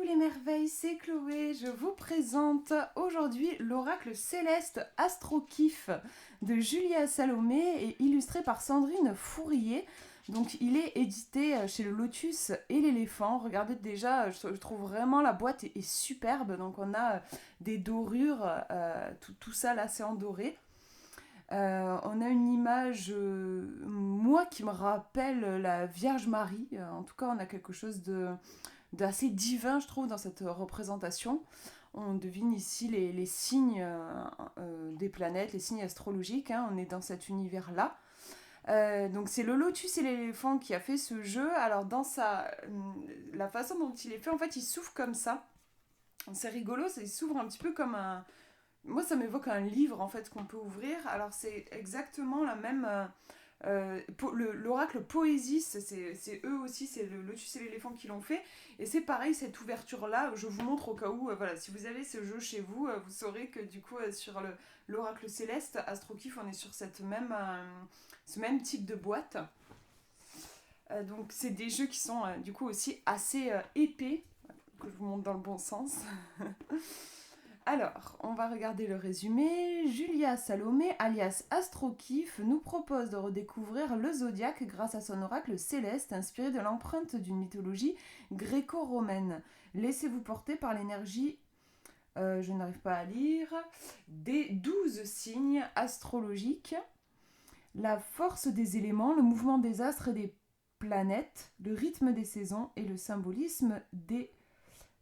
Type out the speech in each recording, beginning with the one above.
les merveilles, c'est Chloé. Je vous présente aujourd'hui l'oracle céleste Astro-Kiff de Julia Salomé et illustré par Sandrine Fourier. Donc il est édité chez le Lotus et l'éléphant. Regardez déjà, je trouve vraiment la boîte est superbe. Donc on a des dorures, tout ça là c'est en doré. On a une image, moi, qui me rappelle la Vierge Marie. En tout cas, on a quelque chose d'assez divin, je trouve, dans cette représentation. On devine ici les signes des planètes, les signes astrologiques. Hein, on est dans cet univers-là. Donc c'est le lotus et l'éléphant qui a fait ce jeu. Alors la façon dont il est fait, en fait, il s'ouvre comme ça. C'est rigolo, il s'ouvre un petit peu comme un... Moi, ça m'évoque un livre, en fait, qu'on peut ouvrir. Alors, c'est exactement la même... l'oracle Poésis, c'est eux aussi, c'est le Lotus et l'éléphant qui l'ont fait. Et c'est pareil, cette ouverture-là, je vous montre au cas où, voilà, si vous avez ce jeu chez vous, vous saurez que du coup, sur l'oracle céleste, Astro-Kiff, on est sur ce même type de boîte. Donc, c'est des jeux qui sont du coup aussi assez épais, que je vous montre dans le bon sens. Alors, on va regarder le résumé. Julia Salomé, alias Astro-Kiff, nous propose de redécouvrir le zodiaque grâce à son oracle céleste inspiré de l'empreinte d'une mythologie gréco-romaine. Laissez-vous porter par l'énergie, je n'arrive pas à lire, des 12 signes astrologiques, la force des éléments, le mouvement des astres et des planètes, le rythme des saisons et le symbolisme des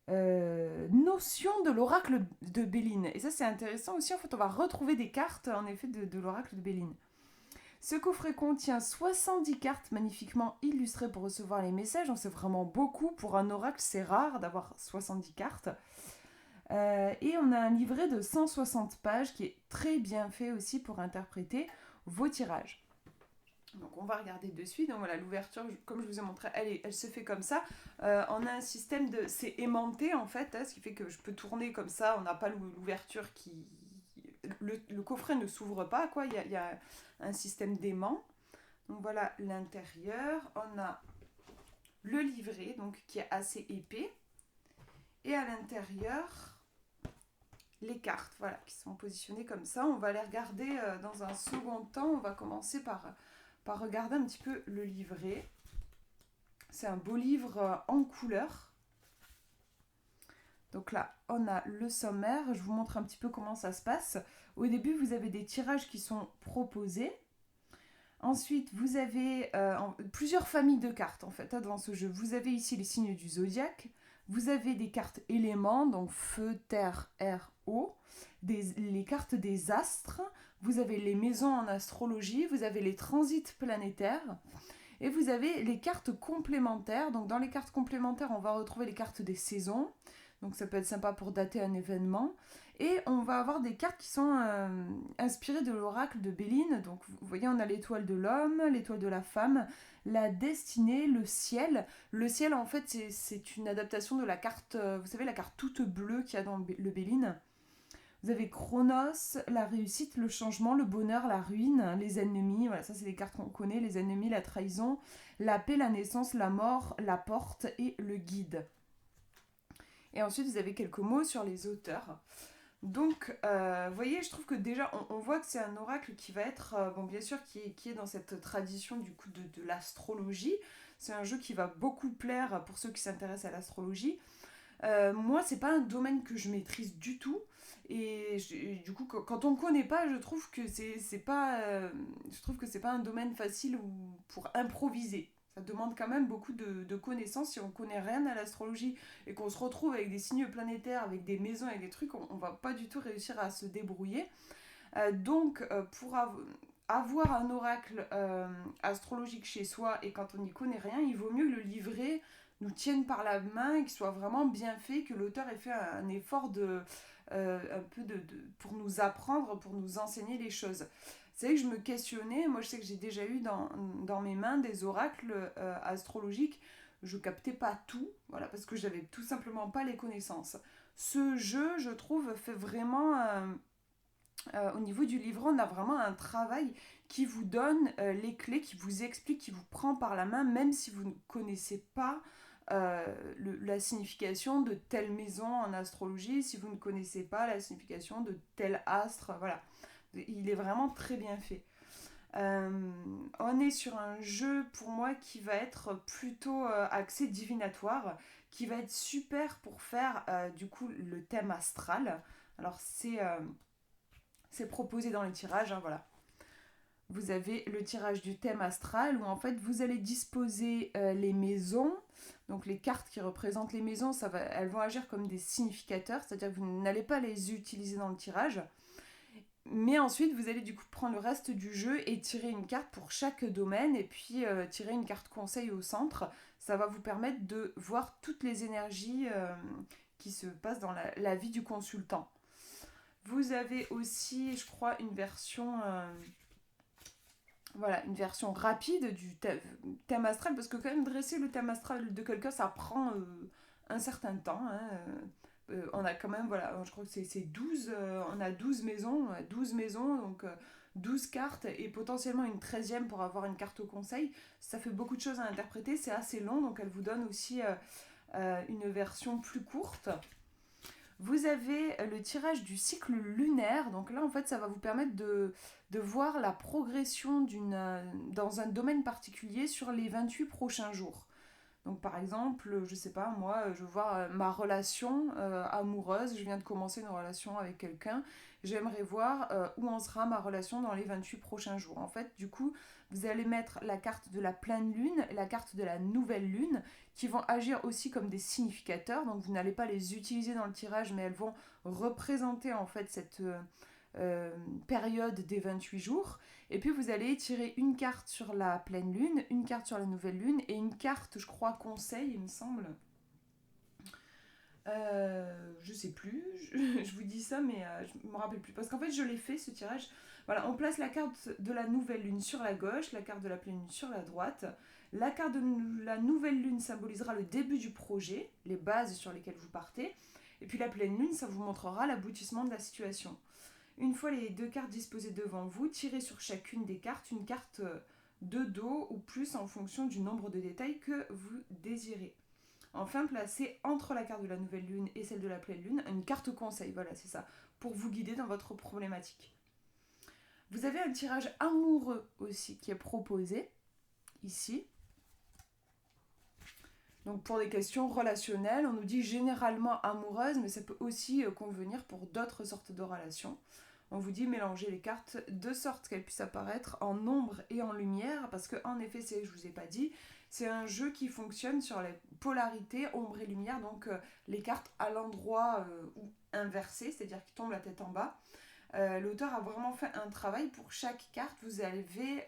notion de l'oracle de Béline. Et ça, c'est intéressant aussi. En fait, on va retrouver des cartes, en effet, de l'oracle de Béline. Ce coffret contient 70 cartes magnifiquement illustrées pour recevoir les messages. C'est vraiment beaucoup. Pour un oracle, c'est rare d'avoir 70 cartes. Et on a un livret de 160 pages qui est très bien fait aussi pour interpréter vos tirages. Donc on va regarder dessus. Donc voilà, l'ouverture, comme je vous ai montré, elle se fait comme ça. On a un système de... C'est aimanté en fait, hein, ce qui fait que je peux tourner comme ça. On n'a pas l'ouverture qui... Le coffret ne s'ouvre pas, quoi. Il y a un système d'aimant. Donc voilà l'intérieur. On a le livret, donc qui est assez épais. Et à l'intérieur, les cartes, voilà, qui sont positionnées comme ça. On va les regarder dans un second temps. On va commencer par regarder un petit peu le livret. C'est un beau livre en couleur. Donc là, on a le sommaire. Je vous montre un petit peu comment ça se passe. Au début, vous avez des tirages qui sont proposés. Ensuite, vous avez plusieurs familles de cartes en fait dans ce jeu. Vous avez ici les signes du zodiaque. Vous avez des cartes éléments, donc feu, terre, air, eau. Les cartes des astres. Vous avez les maisons en astrologie, vous avez les transits planétaires et vous avez les cartes complémentaires. Donc dans les cartes complémentaires, on va retrouver les cartes des saisons. Donc ça peut être sympa pour dater un événement. Et on va avoir des cartes qui sont inspirées de l'oracle de Béline. Donc vous voyez, on a l'étoile de l'homme, l'étoile de la femme, la destinée, le ciel. Le ciel, en fait, c'est une adaptation de la carte, vous savez, la carte toute bleue qu'il y a dans le Béline. Vous avez Chronos, la réussite, le changement, le bonheur, la ruine, les ennemis. Voilà, ça c'est les cartes qu'on connaît. Les ennemis, la trahison, la paix, la naissance, la mort, la porte et le guide. Et ensuite, vous avez quelques mots sur les auteurs. Donc, vous voyez, je trouve que déjà, on voit que c'est un oracle qui va être, bon, bien sûr, qui est dans cette tradition du coup de l'astrologie. C'est un jeu qui va beaucoup plaire pour ceux qui s'intéressent à l'astrologie. Moi, c'est pas un domaine que je maîtrise du tout. Et du coup, quand on ne connaît pas, je trouve que c'est pas un domaine facile pour improviser. Ça demande quand même beaucoup de connaissances. Si on ne connaît rien à l'astrologie et qu'on se retrouve avec des signes planétaires, avec des maisons, avec des trucs, on ne va pas du tout réussir à se débrouiller. Donc, pour avoir un oracle astrologique chez soi et quand on n'y connaît rien, il vaut mieux le livrer nous tiennent par la main et qu'il soit vraiment bien fait, que l'auteur ait fait un effort un peu pour nous apprendre, pour nous enseigner les choses. C'est vrai que je me questionnais, moi je sais que j'ai déjà eu dans mes mains des oracles astrologiques, je captais pas tout, voilà, parce que j'avais tout simplement pas les connaissances. Ce jeu, je trouve, fait vraiment... au niveau du livret, on a vraiment un travail qui vous donne les clés, qui vous explique, qui vous prend par la main, même si vous ne connaissez pas la signification de telle maison en astrologie, si vous ne connaissez pas la signification de tel astre, voilà. Il est vraiment très bien fait. On est sur un jeu pour moi qui va être plutôt axé divinatoire, qui va être super pour faire du coup le thème astral. Alors c'est proposé dans les tirages, hein, voilà. Vous avez le tirage du thème astral où en fait vous allez disposer les maisons, donc les cartes qui représentent les maisons, elles vont agir comme des significateurs, c'est-à-dire que vous n'allez pas les utiliser dans le tirage. Mais ensuite, vous allez du coup prendre le reste du jeu et tirer une carte pour chaque domaine et puis tirer une carte conseil au centre. Ça va vous permettre de voir toutes les énergies qui se passent dans la vie du consultant. Vous avez aussi, je crois, une version rapide du thème astral, parce que quand même dresser le thème astral de quelqu'un, ça prend un certain temps. Hein. On a quand même, voilà, je crois que c'est 12, on a 12 maisons, donc 12 cartes et potentiellement une 13e pour avoir une carte au conseil. Ça fait beaucoup de choses à interpréter, c'est assez long, donc elle vous donne aussi une version plus courte. Vous avez le tirage du cycle lunaire, donc là en fait ça va vous permettre de voir la progression dans un domaine particulier sur les 28 prochains jours. Donc par exemple, je sais pas, moi, je vois ma relation amoureuse, je viens de commencer une relation avec quelqu'un, j'aimerais voir où en sera ma relation dans les 28 prochains jours. En fait, du coup, vous allez mettre la carte de la pleine lune et la carte de la nouvelle lune qui vont agir aussi comme des significateurs, donc vous n'allez pas les utiliser dans le tirage, mais elles vont représenter en fait cette période des 28 jours. Et puis vous allez tirer une carte sur la pleine lune, une carte sur la nouvelle lune et une carte, je crois, conseil, il me semble. Je sais plus, je vous dis ça, mais je me rappelle plus. Parce qu'en fait, je l'ai fait ce tirage. Voilà, on place la carte de la nouvelle lune sur la gauche, la carte de la pleine lune sur la droite. La carte de la nouvelle lune symbolisera le début du projet, les bases sur lesquelles vous partez. Et puis la pleine lune, ça vous montrera l'aboutissement de la situation. Une fois les deux cartes disposées devant vous, tirez sur chacune des cartes une carte de dos ou plus en fonction du nombre de détails que vous désirez. Enfin, placez entre la carte de la nouvelle lune et celle de la pleine lune une carte conseil, voilà, c'est ça, pour vous guider dans votre problématique. Vous avez un tirage amoureux aussi qui est proposé ici. Donc pour des questions relationnelles, on nous dit généralement amoureuse, mais ça peut aussi convenir pour d'autres sortes de relations. On vous dit mélanger les cartes de sorte qu'elles puissent apparaître en ombre et en lumière, parce que en effet, je vous ai pas dit, c'est un jeu qui fonctionne sur les polarités ombre et lumière, donc les cartes à l'endroit ou inversé, c'est-à-dire qui tombent la tête en bas. L'auteur a vraiment fait un travail pour chaque carte. Vous avez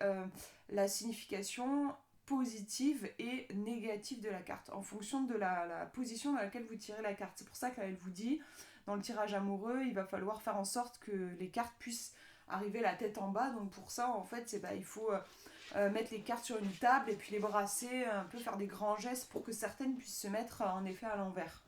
la signification positive et négative de la carte en fonction de la position dans laquelle vous tirez la carte. C'est pour ça qu'elle vous dit dans le tirage amoureux, il va falloir faire en sorte que les cartes puissent arriver la tête en bas. Donc pour ça, en fait, il faut mettre les cartes sur une table et puis les brasser, un peu faire des grands gestes pour que certaines puissent se mettre en effet à l'envers.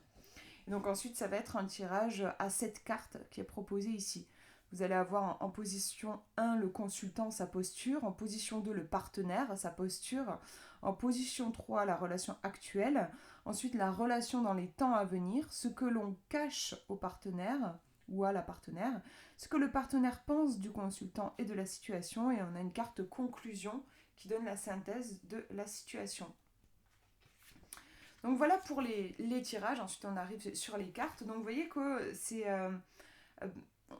Et donc ensuite, ça va être un tirage à 7 cartes qui est proposé ici. Vous allez avoir en position 1 le consultant, sa posture, en position 2 le partenaire, sa posture, en position 3 la relation actuelle, ensuite la relation dans les temps à venir, ce que l'on cache au partenaire ou à la partenaire, ce que le partenaire pense du consultant et de la situation, et on a une carte conclusion qui donne la synthèse de la situation. Donc voilà pour les tirages, ensuite on arrive sur les cartes. Donc vous voyez que c'est...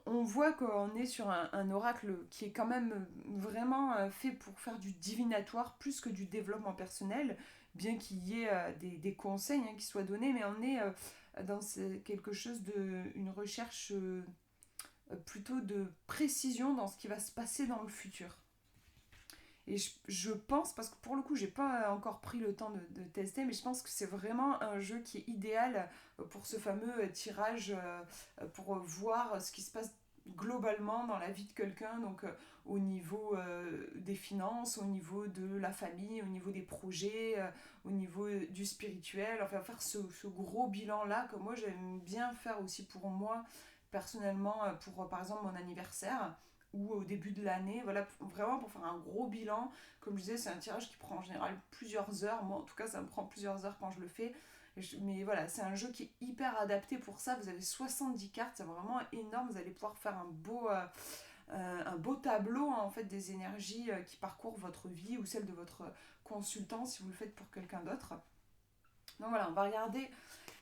on voit qu'on est sur un oracle qui est quand même vraiment fait pour faire du divinatoire plus que du développement personnel, bien qu'il y ait des conseils qui soient donnés, mais on est dans quelque chose une recherche plutôt de précision dans ce qui va se passer dans le futur. Et je pense, parce que pour le coup, j'ai pas encore pris le temps de tester, mais je pense que c'est vraiment un jeu qui est idéal pour ce fameux tirage, pour voir ce qui se passe globalement dans la vie de quelqu'un, donc au niveau des finances, au niveau de la famille, au niveau des projets, au niveau du spirituel, enfin faire ce gros bilan-là que moi j'aime bien faire aussi pour moi, personnellement, pour par exemple mon anniversaire. ou au début de l'année, voilà, vraiment pour faire un gros bilan. Comme je disais, c'est un tirage qui prend en général plusieurs heures, moi en tout cas ça me prend plusieurs heures quand je le fais. Mais voilà, c'est un jeu qui est hyper adapté pour ça. Vous avez 70 cartes, c'est vraiment énorme. Vous allez pouvoir faire un beau tableau hein, en fait des énergies qui parcourent votre vie ou celle de votre consultant si vous le faites pour quelqu'un d'autre. Donc voilà, on va regarder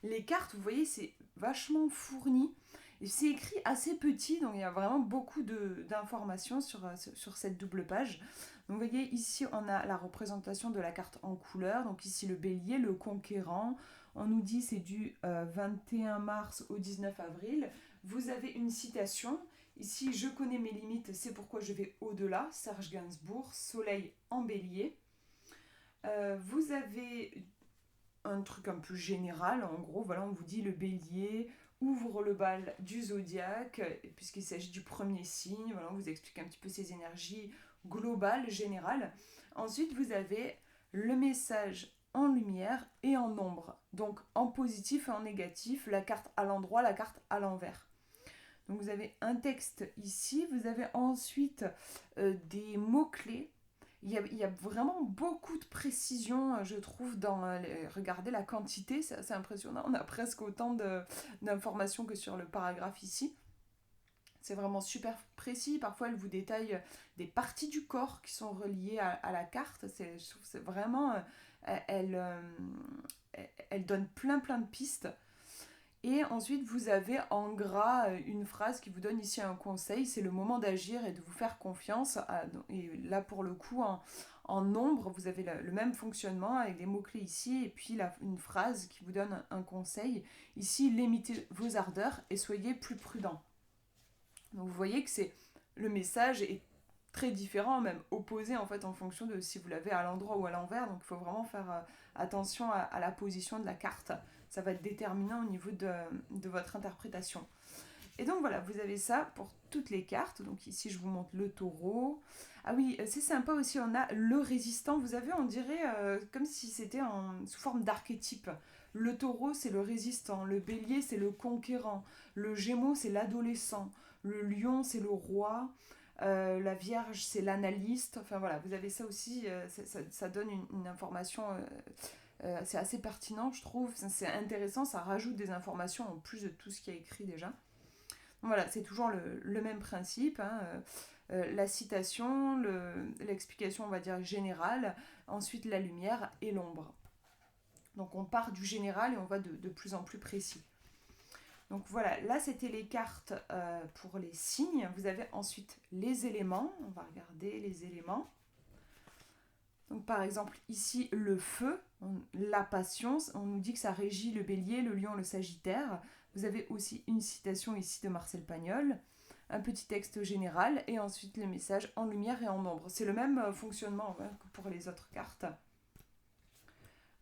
les cartes. Vous voyez, c'est vachement fourni. Et c'est écrit assez petit, donc il y a vraiment beaucoup d'informations sur cette double page. Donc vous voyez, ici on a la représentation de la carte en couleur. Donc ici le bélier, le conquérant. On nous dit c'est du 21 mars au 19 avril. Vous avez une citation. Ici, je connais mes limites, c'est pourquoi je vais au-delà. Serge Gainsbourg, Soleil en bélier. Vous avez un truc un peu général, en gros, voilà, on vous dit le bélier ouvre le bal du zodiaque, puisqu'il s'agit du premier signe, voilà, on vous explique un petit peu ces énergies globales, générales. Ensuite, vous avez le message en lumière et en ombre, donc en positif et en négatif, la carte à l'endroit, la carte à l'envers. Donc vous avez un texte ici, vous avez ensuite des mots-clés. Il y a vraiment beaucoup de précision, je trouve, dans... regardez la quantité, c'est assez impressionnant. On a presque autant d'informations que sur le paragraphe ici. C'est vraiment super précis. Parfois, elle vous détaille des parties du corps qui sont reliées à la carte. Je trouve que c'est vraiment... elle donne plein de pistes. Et ensuite, vous avez en gras une phrase qui vous donne ici un conseil, c'est le moment d'agir et de vous faire confiance. Et là, pour le coup, en nombre, vous avez le même fonctionnement avec des mots-clés ici, et puis une phrase qui vous donne un conseil. Ici, limitez vos ardeurs et soyez plus prudent. Donc vous voyez que le message est très différent, même opposé en fait en fonction de si vous l'avez à l'endroit ou à l'envers. Donc il faut vraiment faire attention à la position de la carte. Ça va être déterminant au niveau de votre interprétation. Et donc voilà, vous avez ça pour toutes les cartes. Donc ici, je vous montre le taureau. Ah oui, c'est sympa aussi, on a le résistant. Vous avez, on dirait, comme si c'était sous forme d'archétype. Le taureau, c'est le résistant. Le bélier, c'est le conquérant. Le gémeau, c'est l'adolescent. Le lion, c'est le roi. La vierge, c'est l'analyste. Enfin voilà, vous avez ça aussi. Ça donne une information... c'est assez pertinent, je trouve. C'est intéressant, ça rajoute des informations en plus de tout ce qui est écrit déjà. Voilà, c'est toujours le même principe. Hein. La citation, l'explication, on va dire, générale, ensuite la lumière et l'ombre. Donc on part du général et on va de plus en plus précis. Donc voilà, là c'était les cartes pour les signes. Vous avez ensuite les éléments. On va regarder les éléments. Donc par exemple ici le feu, la patience, on nous dit que ça régit le bélier, le lion, le sagittaire. Vous avez aussi une citation ici de Marcel Pagnol, un petit texte général et ensuite le message en lumière et en ombre. C'est le même fonctionnement que pour les autres cartes.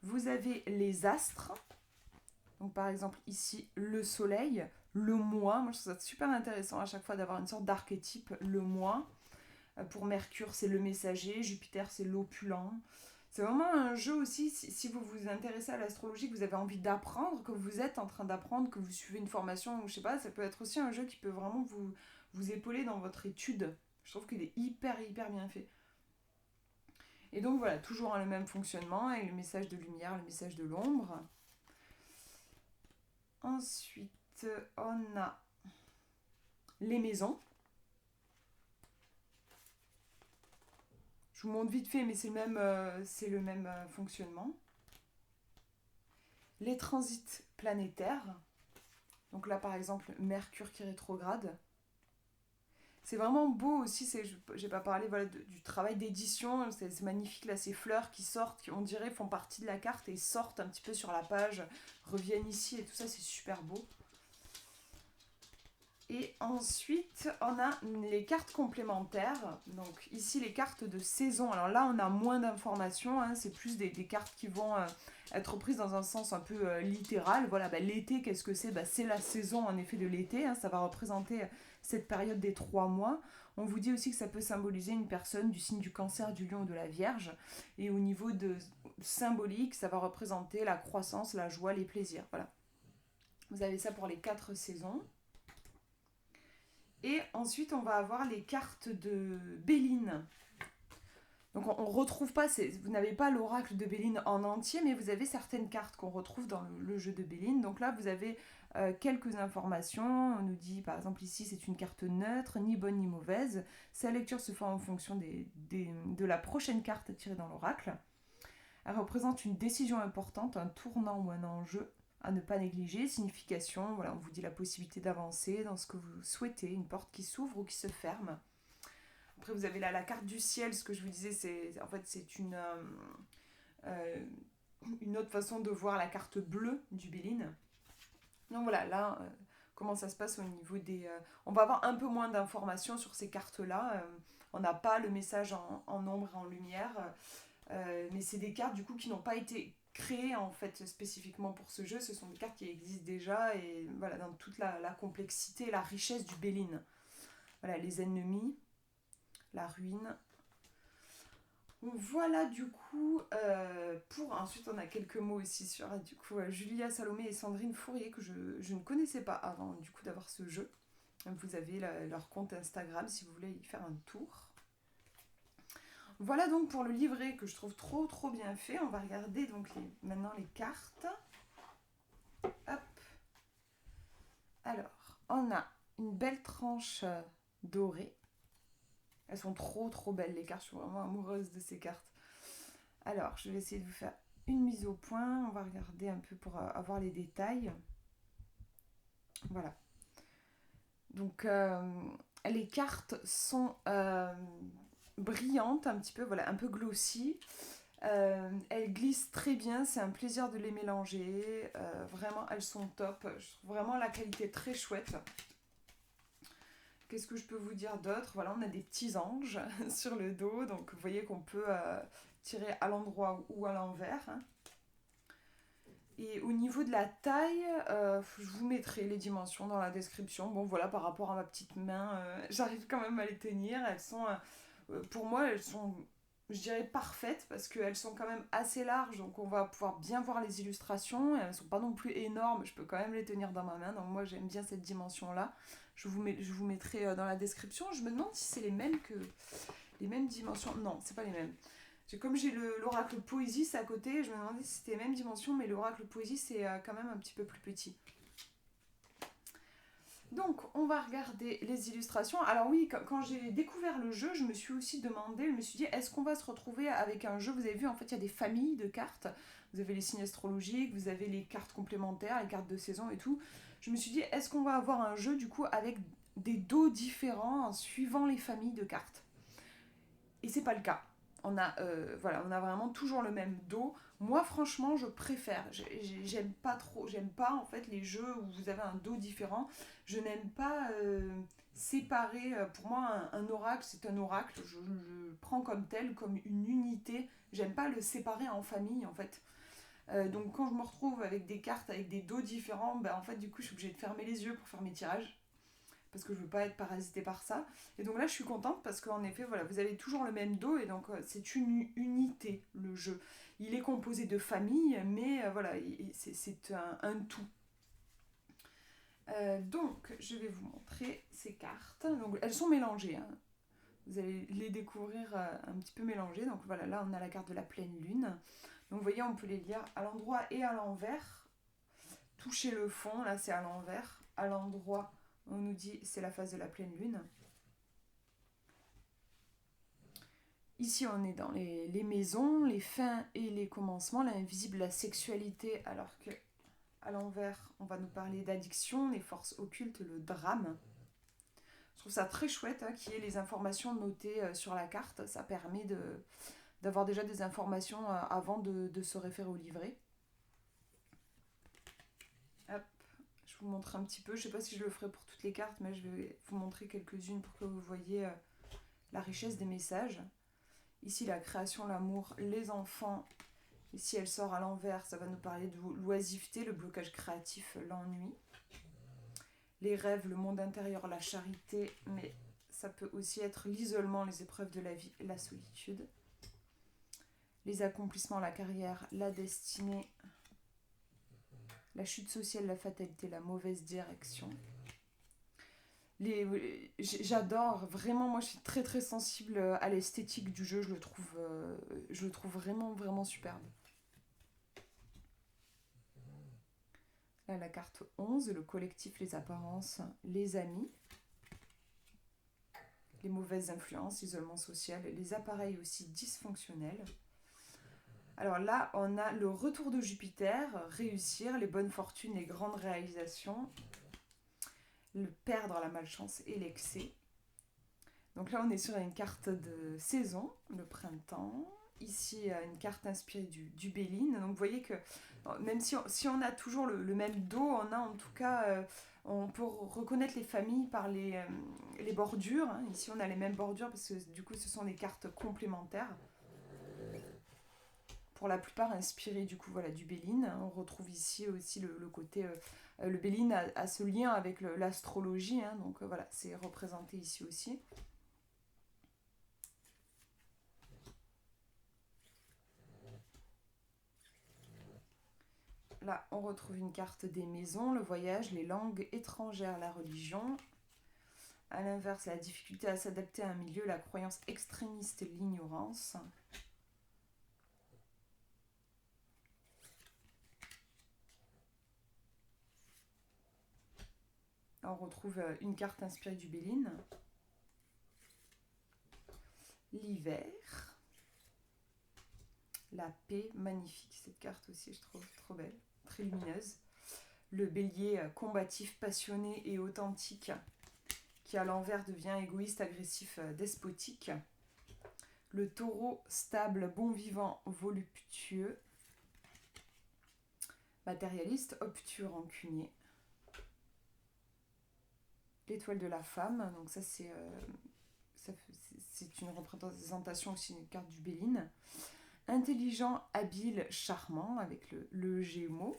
Vous avez les astres, donc par exemple ici le soleil, le mois. Moi je trouve ça super intéressant à chaque fois d'avoir une sorte d'archétype, le mois. Pour Mercure, c'est le messager. Jupiter, c'est l'opulent. C'est vraiment un jeu aussi, si vous vous intéressez à l'astrologie, que vous avez envie d'apprendre, que vous êtes en train d'apprendre, que vous suivez une formation, ou je sais pas, ça peut être aussi un jeu qui peut vraiment vous épauler dans votre étude. Je trouve qu'il est hyper bien fait. Et donc voilà, toujours le même fonctionnement, avec le message de lumière, le message de l'ombre. Ensuite, on a les maisons. Je vous montre vite fait, mais c'est le même fonctionnement. Les transits planétaires. Donc là, par exemple, Mercure qui rétrograde. C'est vraiment beau aussi. J'ai pas parlé du travail d'édition. C'est magnifique, là, ces fleurs qui sortent, qui, on dirait, font partie de la carte et sortent un petit peu sur la page, reviennent ici et tout ça, c'est super beau. Et ensuite, on a les cartes complémentaires. Donc ici, les cartes de saison. Alors là, on a moins d'informations. Hein. C'est plus des cartes qui vont être prises dans un sens un peu littéral. Voilà, l'été, qu'est-ce que c'est ? C'est la saison, en effet, de l'été. Hein. Ça va représenter cette période des 3 mois. On vous dit aussi que ça peut symboliser une personne du signe du Cancer, du Lion ou de la Vierge. Et au niveau symbolique, ça va représenter la croissance, la joie, les plaisirs. Voilà. Vous avez ça pour les 4 saisons. Et ensuite, on va avoir les cartes de Béline. Donc on ne retrouve pas, vous n'avez pas l'oracle de Béline en entier, mais vous avez certaines cartes qu'on retrouve dans le jeu de Béline. Donc là, vous avez quelques informations. On nous dit, par exemple, ici, c'est une carte neutre, ni bonne ni mauvaise. Sa lecture se fait en fonction de la prochaine carte tirée dans l'oracle. Elle représente une décision importante, un tournant ou un enjeu à ne pas négliger. Signification, voilà, on vous dit la possibilité d'avancer dans ce que vous souhaitez, une porte qui s'ouvre ou qui se ferme. Après, vous avez là la carte du ciel. Ce que je vous disais, c'est une autre façon de voir la carte bleue du Béline. Donc voilà, là, comment ça se passe au niveau des... on va avoir un peu moins d'informations sur ces cartes-là. On n'a pas le message en ombre et en lumière. Mais c'est des cartes, du coup, qui n'ont pas été créées, en fait, spécifiquement pour ce jeu. Ce sont des cartes qui existent déjà, et voilà, dans toute la complexité et la richesse du Béline. Voilà, les ennemis, la ruine. Voilà du coup, ensuite on a quelques mots aussi sur du coup Julia Salomé et Sandrine Fourier que je ne connaissais pas avant du coup d'avoir ce jeu. Vous avez leur compte Instagram si vous voulez y faire un tour. Voilà donc pour le livret que je trouve trop bien fait. On va regarder donc maintenant les cartes. Hop. Alors, on a une belle tranche dorée. Elles sont trop belles les cartes, je suis vraiment amoureuse de ces cartes. Alors, je vais essayer de vous faire une mise au point. On va regarder un peu pour avoir les détails. Voilà. Donc, les cartes sont brillantes un petit peu, voilà, un peu glossy. Elles glissent très bien, c'est un plaisir de les mélanger. Vraiment, elles sont top. Je trouve vraiment la qualité très chouette. Qu'est-ce que je peux vous dire d'autre? Voilà, on a des petits anges sur le dos, donc vous voyez qu'on peut tirer à l'endroit ou à l'envers. Hein. Et au niveau de la taille, je vous mettrai les dimensions dans la description. Bon voilà, par rapport à ma petite main, j'arrive quand même à les tenir. Elles sont, pour moi, elles sont, je dirais, parfaites parce qu'elles sont quand même assez larges, donc on va pouvoir bien voir les illustrations. Et elles ne sont pas non plus énormes, je peux quand même les tenir dans ma main. Donc moi, j'aime bien cette dimension-là. Je vous mettrai dans la description. Je me demande si c'est les mêmes dimensions. Non, c'est pas les mêmes. Comme j'ai l'oracle poésie, c'est à côté, je me demandais si c'était les mêmes dimensions, mais l'oracle poésie, c'est quand même un petit peu plus petit. Donc, on va regarder les illustrations. Alors oui, quand j'ai découvert le jeu, je me suis aussi demandé, je me suis dit, est-ce qu'on va se retrouver avec un jeu? Vous avez vu, en fait, il y a des familles de cartes. Vous avez les signes astrologiques, vous avez les cartes complémentaires, les cartes de saison et tout. Je me suis dit, est-ce qu'on va avoir un jeu, du coup, avec des dos différents suivant les familles de cartes? Et c'est pas le cas. On a vraiment toujours le même dos. Moi, franchement, je préfère. J'aime pas trop. J'aime pas, en fait, les jeux où vous avez un dos différent. Je n'aime pas séparer. Pour moi, un oracle, c'est un oracle. Je le prends comme tel, comme une unité. J'aime pas le séparer en famille, en fait. Donc, quand je me retrouve avec des cartes avec des dos différents, ben, en fait, du coup, je suis obligée de fermer les yeux pour faire mes tirages parce que je veux pas être parasitée par ça. Et donc là, je suis contente parce qu'en effet, voilà, vous avez toujours le même dos et donc c'est une unité, le jeu. Il est composé de familles, mais voilà, c'est un tout. Donc, je vais vous montrer ces cartes. Donc, elles sont mélangées. Hein. Vous allez les découvrir un petit peu mélangées. Donc voilà, là, on a la carte de la pleine lune. Donc, vous voyez, on peut les lire à l'endroit et à l'envers. Toucher le fond, là, c'est à l'envers. À l'endroit, on nous dit c'est la phase de la pleine lune. Ici, on est dans les maisons, les fins et les commencements, l'invisible, la sexualité, alors que à l'envers, on va nous parler d'addiction, les forces occultes, le drame. Je trouve ça très chouette hein, qu'il y ait les informations notées sur la carte. Ça permet d'avoir déjà des informations avant de se référer au livret. Hop, je vous montre un petit peu. Je ne sais pas si je le ferai pour toutes les cartes, mais je vais vous montrer quelques-unes pour que vous voyez la richesse des messages. Ici, la création, l'amour, les enfants. Ici, elle sort à l'envers, ça va nous parler de l'oisiveté, le blocage créatif, l'ennui. Les rêves, le monde intérieur, la charité, mais ça peut aussi être l'isolement, les épreuves de la vie, la solitude. Les accomplissements, la carrière, la destinée, la chute sociale, la fatalité, la mauvaise direction. J'adore, vraiment, moi je suis très très sensible à l'esthétique du jeu, je le trouve vraiment vraiment superbe. Là, la carte 11, le collectif, les apparences, les amis, les mauvaises influences, l'isolement social, les appareils aussi dysfonctionnels. Alors là, on a le retour de Jupiter, réussir, les bonnes fortunes, les grandes réalisations, le perdre, la malchance et l'excès. Donc là, on est sur une carte de saison, le printemps. Ici, une carte inspirée du Béline. Donc vous voyez que même si on a toujours le même dos, on a en tout cas, on peut reconnaître les familles par les bordures. Hein. Ici, on a les mêmes bordures parce que du coup, ce sont des cartes complémentaires. Pour la plupart inspirées du coup voilà du Béline. On retrouve ici aussi le côté le Béline a ce lien avec l'astrologie, hein, donc voilà, c'est représenté ici aussi. Là, on retrouve une carte des maisons, le voyage, les langues étrangères, la religion. À l'inverse, la difficulté à s'adapter à un milieu, la croyance extrémiste, l'ignorance. On retrouve une carte inspirée du Béline. L'hiver. La paix, magnifique cette carte aussi, je trouve trop belle, très lumineuse. Le bélier combatif, passionné et authentique, qui à l'envers devient égoïste, agressif, despotique. Le taureau stable, bon vivant, voluptueux. Matérialiste, obtus, rancunier. L'étoile de la femme, donc ça c'est une représentation aussi une carte du Béline. Intelligent, habile, charmant avec le Gémeaux.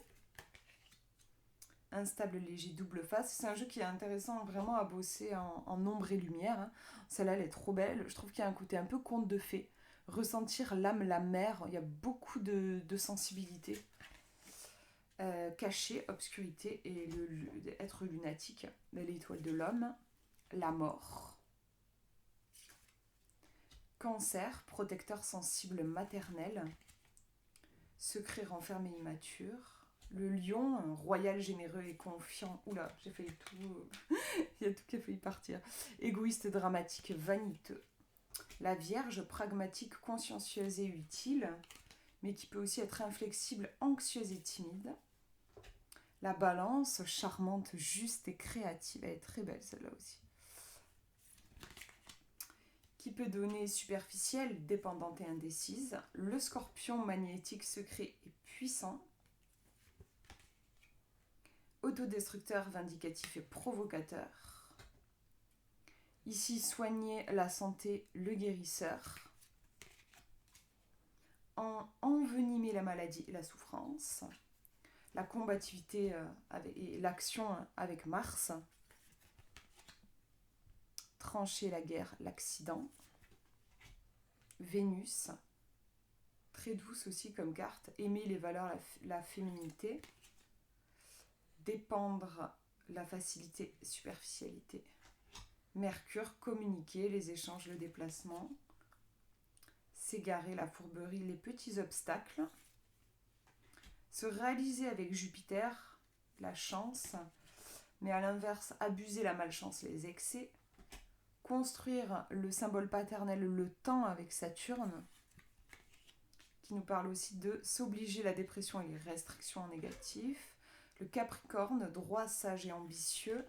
Instable, léger, double face. C'est un jeu qui est intéressant vraiment à bosser en ombre et lumière. Hein. Celle-là, elle est trop belle. Je trouve qu'il y a un côté un peu conte de fées. Ressentir l'âme, la mer. Il y a beaucoup de sensibilité. Caché, obscurité et être lunatique. L'étoile de l'homme. La mort. Cancer, protecteur sensible maternel. Secret renfermé immature. Le lion, royal, généreux et confiant. Oula, j'ai failli tout. Il y a tout qui a failli partir. Égoïste, dramatique, vaniteux. La vierge, pragmatique, consciencieuse et utile, mais qui peut aussi être inflexible, anxieuse et timide. La balance, charmante, juste et créative. Elle est très belle celle-là aussi. Qui peut donner superficielle, dépendante et indécise. Le scorpion, magnétique, secret et puissant. Autodestructeur, vindicatif et provocateur. Ici, soigner la santé, le guérisseur. Envenimer la maladie et la souffrance. La combativité et l'action avec Mars. Trancher la guerre, l'accident. Vénus. Très douce aussi comme carte. Aimer les valeurs, la féminité. Dépendre, la facilité, superficialité. Mercure, communiquer, les échanges, le déplacement. S'égarer, la fourberie, les petits obstacles. Se réaliser avec Jupiter, la chance. Mais à l'inverse, abuser, la malchance, les excès. Construire le symbole paternel, le temps avec Saturne. Qui nous parle aussi de s'obliger, la dépression et les restrictions négatives. Le Capricorne, droit, sage et ambitieux.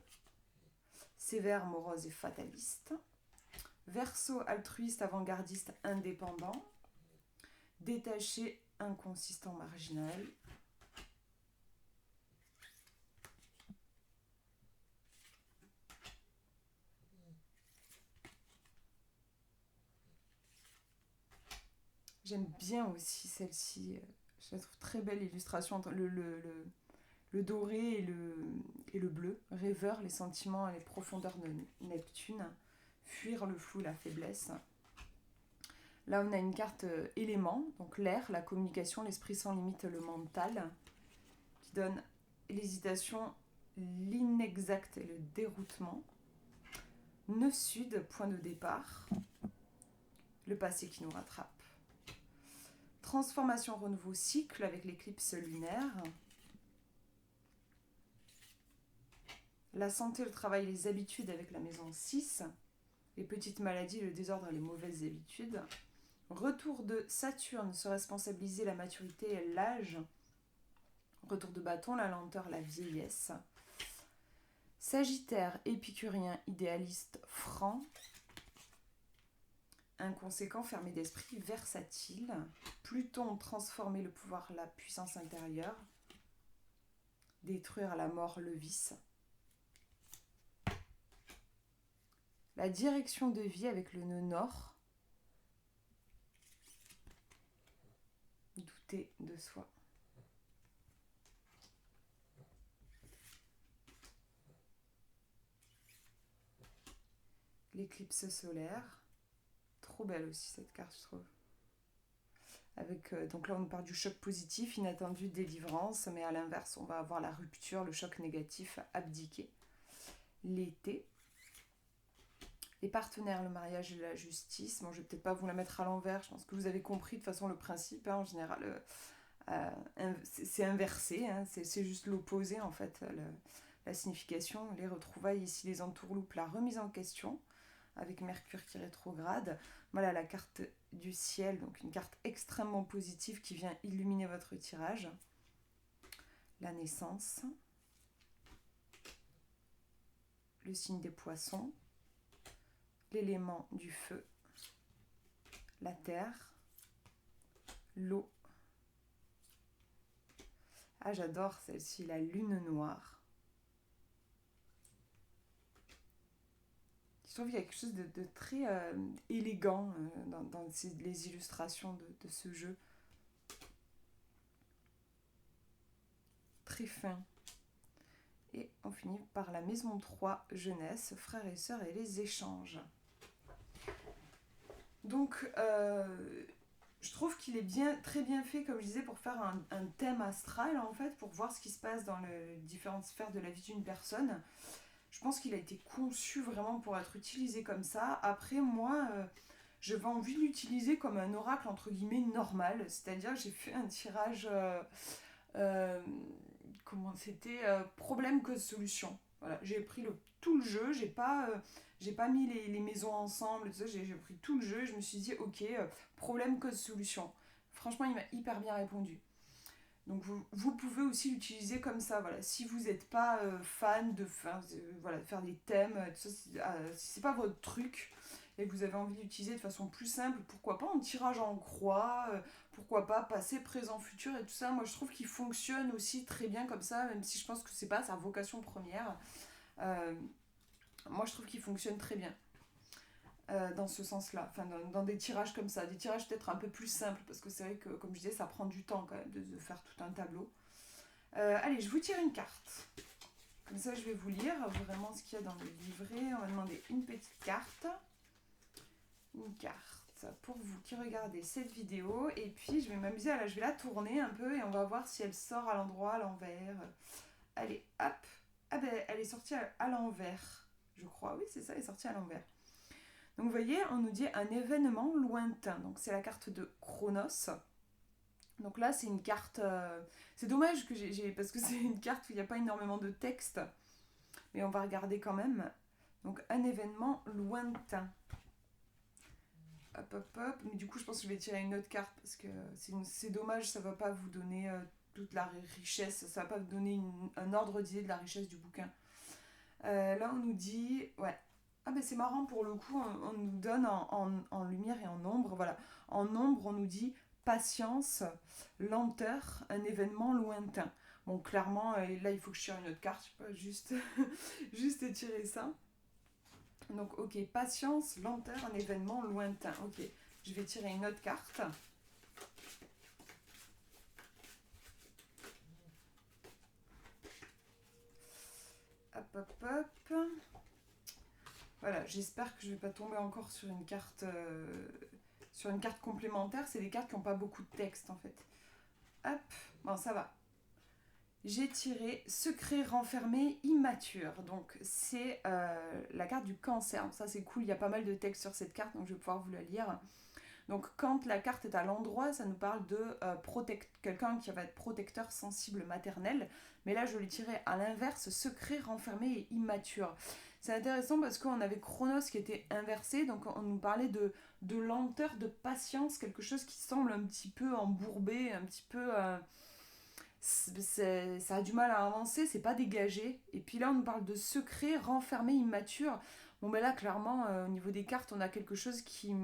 Sévère, morose et fataliste. Verseau, altruiste, avant-gardiste, indépendant. Détaché, inconsistant, marginal. J'aime bien aussi celle-ci. Je la trouve très belle, l'illustration entre le doré et le bleu. Rêveur, les sentiments et les profondeurs de Neptune. Fuir le flou, la faiblesse. Là, on a une carte élément, donc l'air, la communication, l'esprit sans limite, le mental, qui donne l'hésitation, l'inexact et le déroutement. Nœud sud, point de départ. Le passé qui nous rattrape. Transformation, renouveau, cycle avec l'éclipse lunaire. La santé, le travail, les habitudes avec la maison 6. Les petites maladies, le désordre et les mauvaises habitudes. Retour de Saturne, se responsabiliser, la maturité et l'âge. Retour de bâton, la lenteur, la vieillesse. Sagittaire, épicurien, idéaliste, franc. Inconséquent, fermé d'esprit, versatile. Pluton, transformer le pouvoir, la puissance intérieure. Détruire la mort, le vice. La direction de vie avec le nœud nord. Douter de soi. L'éclipse solaire. Trop belle aussi cette carte, je trouve. Avec, donc là, on parle du choc positif, inattendu, délivrance, mais à l'inverse, on va avoir la rupture, le choc négatif, abdiquer. L'été. Les partenaires, le mariage et la justice. Bon, je vais peut-être pas vous la mettre à l'envers, je pense que vous avez compris de toute façon le principe. Hein, en général, c'est inversé, hein, c'est juste l'opposé en fait, la signification. Les retrouvailles, ici les entourloupes, la remise en question, avec Mercure qui rétrograde. Voilà la carte du ciel, donc une carte extrêmement positive qui vient illuminer votre tirage. La naissance. Le signe des poissons. L'élément du feu. La terre. L'eau. Ah, j'adore celle-ci, la lune noire. Je trouve qu'il y a quelque chose de très élégant dans les illustrations de ce jeu. Très fin. Et on finit par la maison 3, jeunesse, frères et sœurs et les échanges. Donc, je trouve qu'il est très bien fait, comme je disais, pour faire un thème astral, en fait, pour voir ce qui se passe dans les différentes sphères de la vie d'une personne. Je pense qu'il a été conçu vraiment pour être utilisé comme ça. Après, moi, j'avais envie de l'utiliser comme un oracle, entre guillemets, normal. C'est-à-dire, j'ai fait un tirage... comment c'était problème, cause, solution. Voilà, j'ai pris tout le jeu, j'ai pas mis les maisons ensemble, tout ça, j'ai pris tout le jeu, je me suis dit, ok, problème, cause, solution. Franchement, il m'a hyper bien répondu. Donc vous pouvez aussi l'utiliser comme ça, voilà. Si vous n'êtes pas fan de faire des thèmes, tout ça, si c'est pas votre truc et que vous avez envie d'utiliser de façon plus simple, pourquoi pas en tirage en croix, pourquoi pas passé, présent, futur et tout ça. Moi je trouve qu'il fonctionne aussi très bien comme ça, même si je pense que c'est pas sa vocation première. Moi je trouve qu'il fonctionne très bien. Dans ce sens-là, enfin dans des tirages comme ça, des tirages peut-être un peu plus simples, parce que c'est vrai que, comme je disais, ça prend du temps quand même de faire tout un tableau. Allez, je vous tire une carte. Comme ça, je vais vous lire vraiment ce qu'il y a dans le livret. On va demander une petite carte. Une carte pour vous qui regardez cette vidéo. Et puis, je vais m'amuser, je vais la tourner un peu et on va voir si elle sort à l'endroit, à l'envers. Allez, hop. Ah ben, elle est sortie à l'envers, je crois. Oui, c'est ça, elle est sortie à l'envers. Donc vous voyez, on nous dit un événement lointain. Donc c'est la carte de Chronos. Donc là, c'est une carte... c'est dommage que j'ai parce que c'est une carte où il n'y a pas énormément de texte. Mais on va regarder quand même. Donc un événement lointain. Hop, hop, hop. Mais du coup, je pense que je vais tirer une autre carte parce que c'est dommage, ça ne va pas vous donner toute la richesse. Ça ne va pas vous donner un ordre d'idée de la richesse du bouquin. Là, on nous dit... Ouais. Ah ben c'est marrant, pour le coup, on nous donne en lumière et en ombre. Voilà. En ombre, on nous dit patience, lenteur, un événement lointain. Bon, clairement, là, il faut que je tire une autre carte. Je peux pas juste tirer ça. Donc, ok, patience, lenteur, un événement lointain. Ok, je vais tirer une autre carte. Hop, hop, hop. Voilà, j'espère que je ne vais pas tomber encore sur une carte complémentaire. C'est des cartes qui n'ont pas beaucoup de texte en fait. Hop, bon ça va. j'ai tiré secret renfermé immature. Donc c'est la carte du cancer. Ça c'est cool, il y a pas mal de texte sur cette carte, donc je vais pouvoir vous la lire. Donc quand la carte est à l'endroit, ça nous parle de quelqu'un qui va être protecteur sensible maternel. Mais là je l'ai tiré à l'inverse, secret renfermé et immature. C'est intéressant parce qu'on avait Chronos qui était inversé, donc on nous parlait de lenteur, de patience, quelque chose qui semble un petit peu embourbé, un petit peu... ça a du mal à avancer, c'est pas dégagé. Et puis là, on nous parle de secret, renfermé, immature. Bon, ben là, clairement, au niveau des cartes, on a quelque chose qui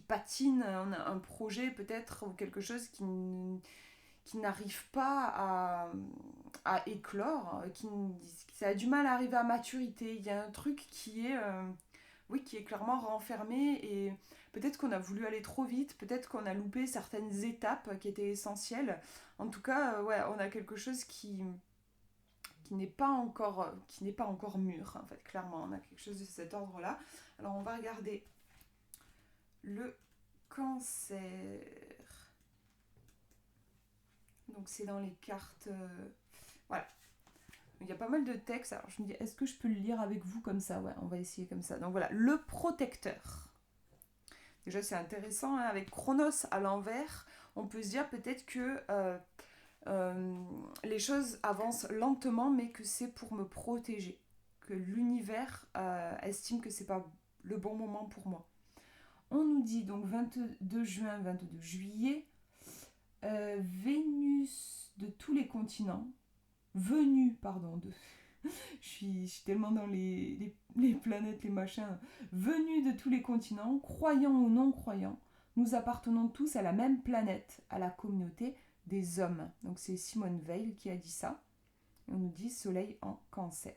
patine, on a un projet peut-être, ou quelque chose qui n'arrive pas à éclore, ça a du mal à arriver à maturité. Il y a un truc qui est, oui, qui est clairement renfermé et peut-être qu'on a voulu aller trop vite, peut-être qu'on a loupé certaines étapes qui étaient essentielles. En tout cas, ouais, on a quelque chose qui n'est pas encore mûr, en fait, clairement. On a quelque chose de cet ordre-là. Alors, on va regarder le cancer. Donc, c'est dans les cartes... voilà. Il y a pas mal de textes. Alors, je me dis, est-ce que je peux le lire avec vous comme ça? Ouais, on va essayer comme ça. Donc, voilà. Le protecteur. Déjà, c'est intéressant, hein, avec Chronos à l'envers, on peut se dire peut-être que les choses avancent lentement, mais que c'est pour me protéger. Que l'univers estime que c'est pas le bon moment pour moi. On nous dit donc 22 juin, 22 juillet, Vénus de tous les continents, venue, pardon, je suis tellement dans les planètes, les machins, venus de tous les continents, croyants ou non croyants, nous appartenons tous à la même planète, à la communauté des hommes. Donc c'est Simone Veil qui a dit ça. On nous dit Soleil en Cancer.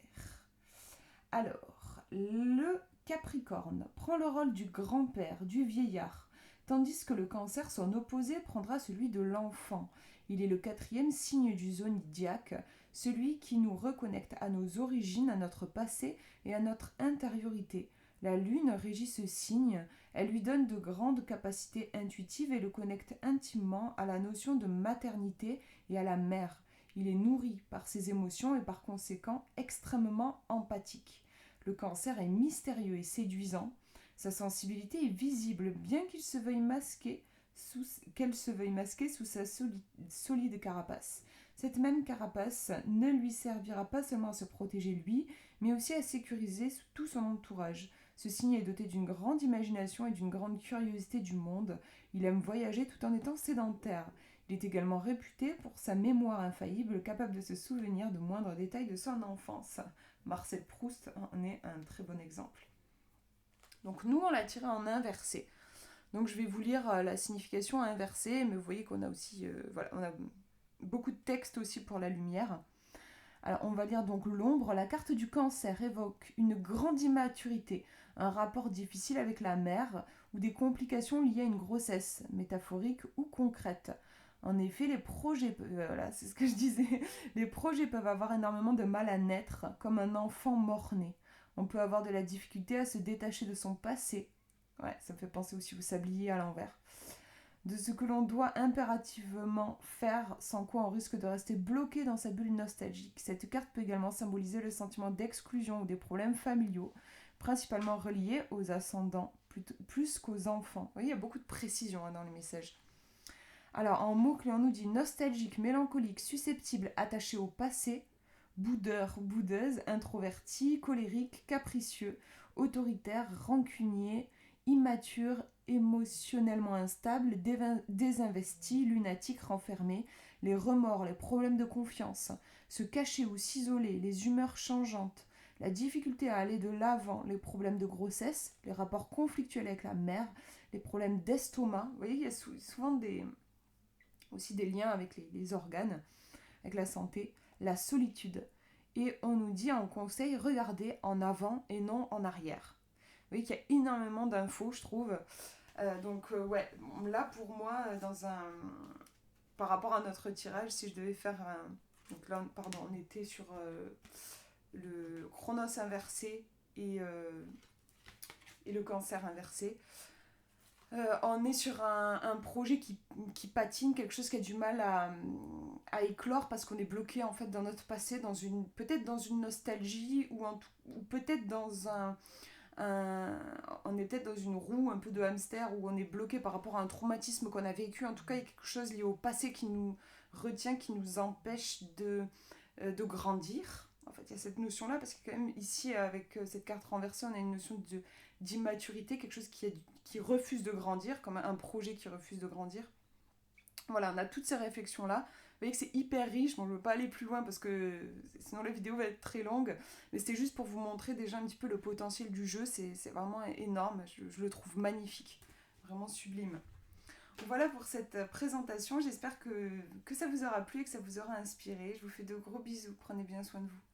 Alors, le Capricorne prend le rôle du grand-père, du vieillard, tandis que le Cancer, son opposé, prendra celui de l'enfant. Il est le 4e signe du zodiaque, celui qui nous reconnecte à nos origines, à notre passé et à notre intériorité. La Lune régit ce signe, elle lui donne de grandes capacités intuitives et le connecte intimement à la notion de maternité et à la mère. Il est nourri par ses émotions et par conséquent extrêmement empathique. Le Cancer est mystérieux et séduisant. Sa sensibilité est visible, bien qu'elle se veuille masquer sous sa solide carapace. Cette même carapace ne lui servira pas seulement à se protéger lui, mais aussi à sécuriser tout son entourage. Ce signe est doté d'une grande imagination et d'une grande curiosité du monde. Il aime voyager tout en étant sédentaire. Il est également réputé pour sa mémoire infaillible, capable de se souvenir de moindres détails de son enfance. Marcel Proust en est un très bon exemple. Donc nous, on l'a tiré en inversé. Donc je vais vous lire la signification inversée, mais vous voyez qu'on a aussi, voilà, on a beaucoup de texte aussi pour la lumière. Alors on va lire donc l'ombre. La carte du Cancer évoque une grande immaturité, un rapport difficile avec la mère ou des complications liées à une grossesse, métaphorique ou concrète. En effet, les projets, voilà, c'est ce que je disais, les projets peuvent avoir énormément de mal à naître, comme un enfant mort-né. On peut avoir de la difficulté à se détacher de son passé. Ouais, ça me fait penser aussi au sablier à l'envers. De ce que l'on doit impérativement faire, sans quoi on risque de rester bloqué dans sa bulle nostalgique. Cette carte peut également symboliser le sentiment d'exclusion ou des problèmes familiaux, principalement reliés aux ascendants plus qu'aux enfants. Vous voyez, il y a beaucoup de précision dans les messages. Alors, en mots-clés, on nous dit nostalgique, mélancolique, susceptible, attaché au passé, boudeur, boudeuse, introverti, colérique, capricieux, autoritaire, rancunier, immature, émotionnellement instable, désinvesti, lunatique, renfermé, les remords, les problèmes de confiance, se cacher ou s'isoler, les humeurs changeantes, la difficulté à aller de l'avant, les problèmes de grossesse, les rapports conflictuels avec la mère, les problèmes d'estomac. Vous voyez, il y a souvent aussi des liens avec les organes, avec la santé, la solitude. Et on nous dit en conseil, regardez en avant et non en arrière. Vous voyez qu'il y a énormément d'infos, je trouve. Ouais, là pour moi, par rapport à notre tirage, si je devais faire un... Donc là, pardon, on était sur le Chronos inversé et le Cancer inversé. On est sur un projet qui patine, quelque chose qui a du mal à éclore parce qu'on est bloqué en fait dans notre passé, peut-être dans une nostalgie ou peut-être dans on est peut-être dans une roue un peu de hamster où on est bloqué par rapport à un traumatisme qu'on a vécu. En tout cas, il y a quelque chose lié au passé qui nous retient, qui nous empêche de grandir. En fait, il y a cette notion-là, parce que quand même, ici, avec cette carte renversée, on a une notion d'immaturité, quelque chose qui refuse de grandir, comme un projet qui refuse de grandir. Voilà, on a toutes ces réflexions-là. Vous voyez que c'est hyper riche, bon, je ne veux pas aller plus loin parce que sinon la vidéo va être très longue, mais c'était juste pour vous montrer déjà un petit peu le potentiel du jeu, c'est vraiment énorme, je le trouve magnifique, vraiment sublime. Voilà pour cette présentation, j'espère que ça vous aura plu et que ça vous aura inspiré. Je vous fais de gros bisous, prenez bien soin de vous.